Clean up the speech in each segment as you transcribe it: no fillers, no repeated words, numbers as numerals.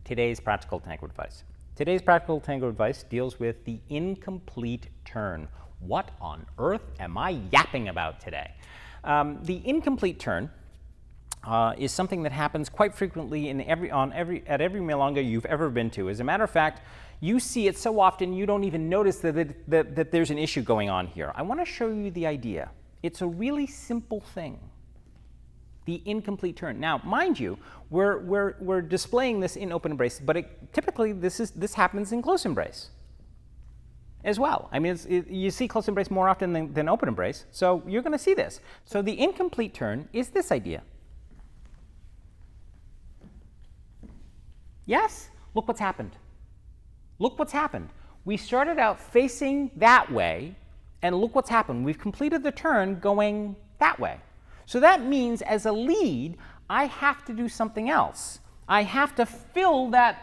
today's Practical Tango Advice. Today's Practical Tango Advice deals with the incomplete turn. What on earth am I yapping about today? The incomplete turn is something that happens quite frequently at every milonga you've ever been to. As a matter of fact, you see it so often you don't even notice that there's an issue going on here. I want to show you the idea. It's a really simple thing. The incomplete turn. Now, mind you, we're displaying this in open embrace, but typically this happens in close embrace as well. I mean, you see close embrace more often than open embrace, so you're going to see this. So the incomplete turn is this idea. Yes? Look what's happened. Look what's happened. We started out facing that way, and look what's happened. We've completed the turn going that way. So that means as a lead, I have to do something else. I have to fill the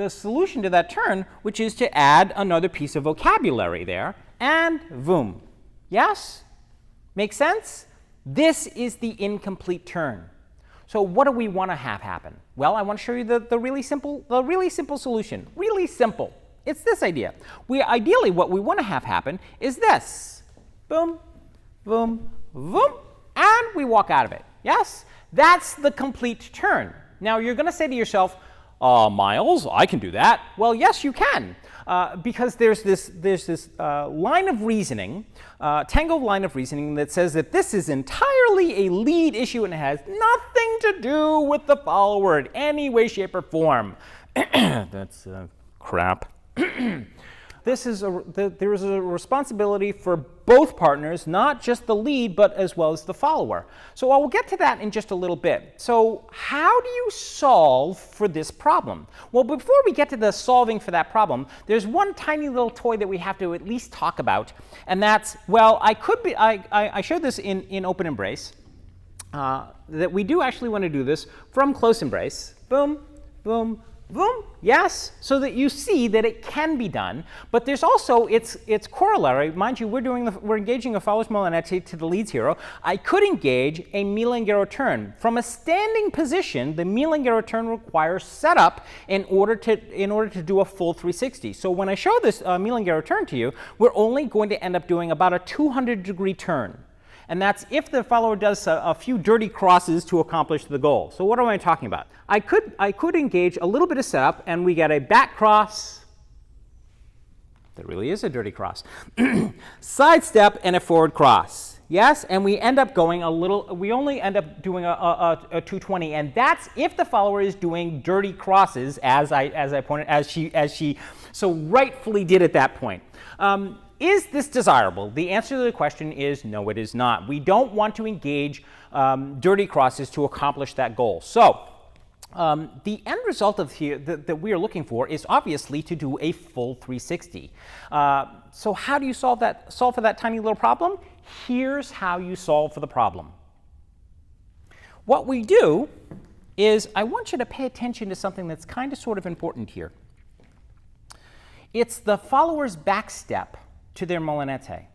solution to that turn, which is to add another piece of vocabulary there, and boom. Yes? Make sense? This is the incomplete turn. So what do we want to have happen? Well, I want to show you the really simple solution. Really simple. It's this idea. Ideally, what we want to have happen is this. Boom, boom, boom, and we walk out of it. Yes? That's the complete turn. Now, you're going to say to yourself, Miles, I can do that. Well, yes, you can, because there's this line of reasoning, Tango line of reasoning that says that this is entirely a lead issue and it has nothing to do with the follower in any way, shape, or form. That's crap. There is a responsibility for both partners, not just the lead, but as well as the follower. So I will get to that in just a little bit. So how do you solve for this problem? Well, before we get to the solving for that problem, there's one tiny little toy that we have to at least talk about, and that's, well, I showed this in open embrace, that we do actually want to do this from close embrace. Boom, boom, boom, yes, so that you see that it can be done, but there's also its corollary. Mind you, we're engaging a follower's Molinete to the lead's hero. I could engage a milonga turn. From a standing position, the milonga turn requires setup in order to do a full 360. So when I show this milonga turn to you, we're only going to end up doing about a 200-degree turn. And that's if the follower does a few dirty crosses to accomplish the goal. So what am I talking about? I could engage a little bit of setup, and we get a back cross. That really is a dirty cross. Side step and a forward cross. Yes, and we end up going a little. We only end up doing a 220, and that's if the follower is doing dirty crosses, as she so rightfully did at that point. Is this desirable? The answer to the question is no, it is not. We don't want to engage dirty crosses to accomplish that goal. So the end result of here that we are looking for is obviously to do a full 360. So how do you solve for that tiny little problem? Here's how you solve for the problem. What we do is I want you to pay attention to something that's kind of sort of important here. It's the follower's back step to their molinete.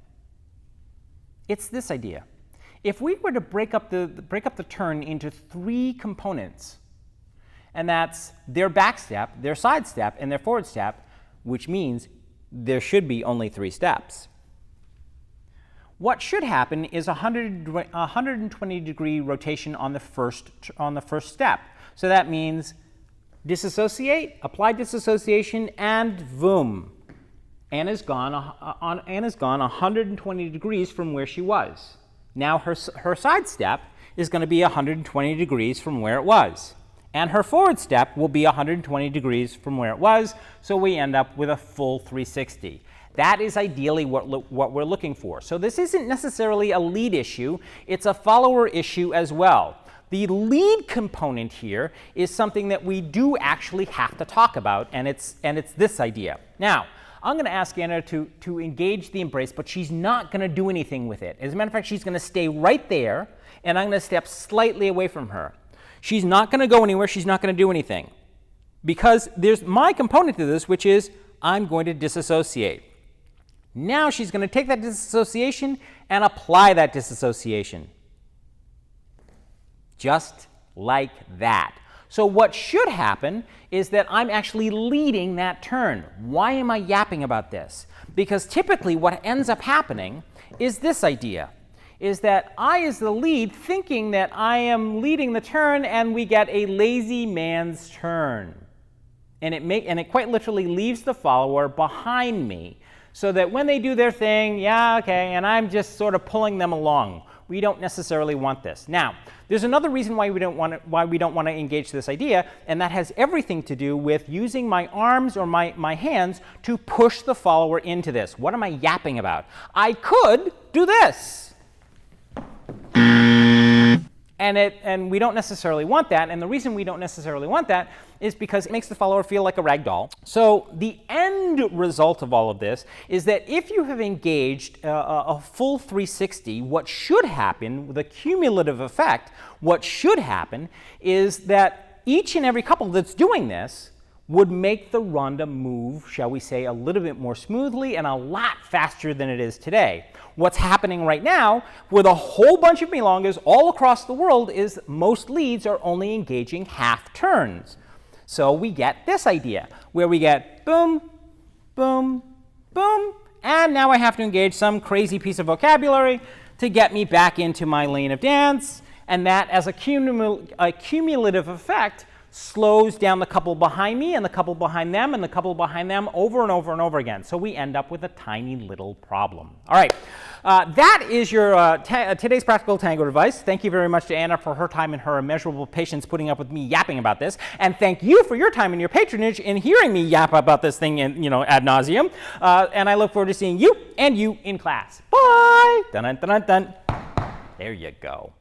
It's this idea. If we were to break up the turn into three components, and that's their back step, their side step, and their forward step, which means there should be only three steps. What should happen is a 120-degree rotation on the first step. So that means disassociate, apply disassociation, and boom. Anna's gone 120 degrees from where she was. Now her side step is going to be 120 degrees from where it was. And her forward step will be 120 degrees from where it was, so we end up with a full 360. That is ideally what we're looking for. So this isn't necessarily a lead issue, it's a follower issue as well. The lead component here is something that we do actually have to talk about, and it's this idea. Now, I'm going to ask Anna to engage the embrace, but she's not going to do anything with it. As a matter of fact, she's going to stay right there, and I'm going to step slightly away from her. She's not going to go anywhere. She's not going to do anything. Because there's my component to this, which is I'm going to disassociate. Now she's going to take that disassociation and apply that disassociation. Just like that. So what should happen is that I'm actually leading that turn. Why am I yapping about this? Because typically what ends up happening is this idea, is that I is the lead thinking that I am leading the turn, and we get a lazy man's turn. And it quite literally leaves the follower behind me, so that when they do their thing, yeah, okay, and I'm just sort of pulling them along. We don't necessarily want this. Now, there's another reason why we don't want to engage this idea, and that has everything to do with using my arms or my hands to push the follower into this. What am I yapping about? I could do this. And we don't necessarily want that, and the reason we don't necessarily want that is because it makes the follower feel like a rag doll. So the end result of all of this is that if you have engaged a full 360, what should happen, the cumulative effect, what should happen is that each and every couple that's doing this would make the ronda move, shall we say, a little bit more smoothly and a lot faster than it is today. What's happening right now with a whole bunch of milongas all across the world is most leads are only engaging half turns. So we get this idea, where we get boom, boom, boom, and now I have to engage some crazy piece of vocabulary to get me back into my lane of dance, and that as a cumulative effect slows down the couple behind me and the couple behind them and the couple behind them over and over and over again. So we end up with a tiny little problem. All right, that is your today's Practical Tango Advice. Thank you very much to Anna for her time and her immeasurable patience putting up with me yapping about this. And thank you for your time and your patronage in hearing me yap about this thing ad nauseum. And I look forward to seeing you and you in class. Bye! Dun, dun, dun, dun. There you go.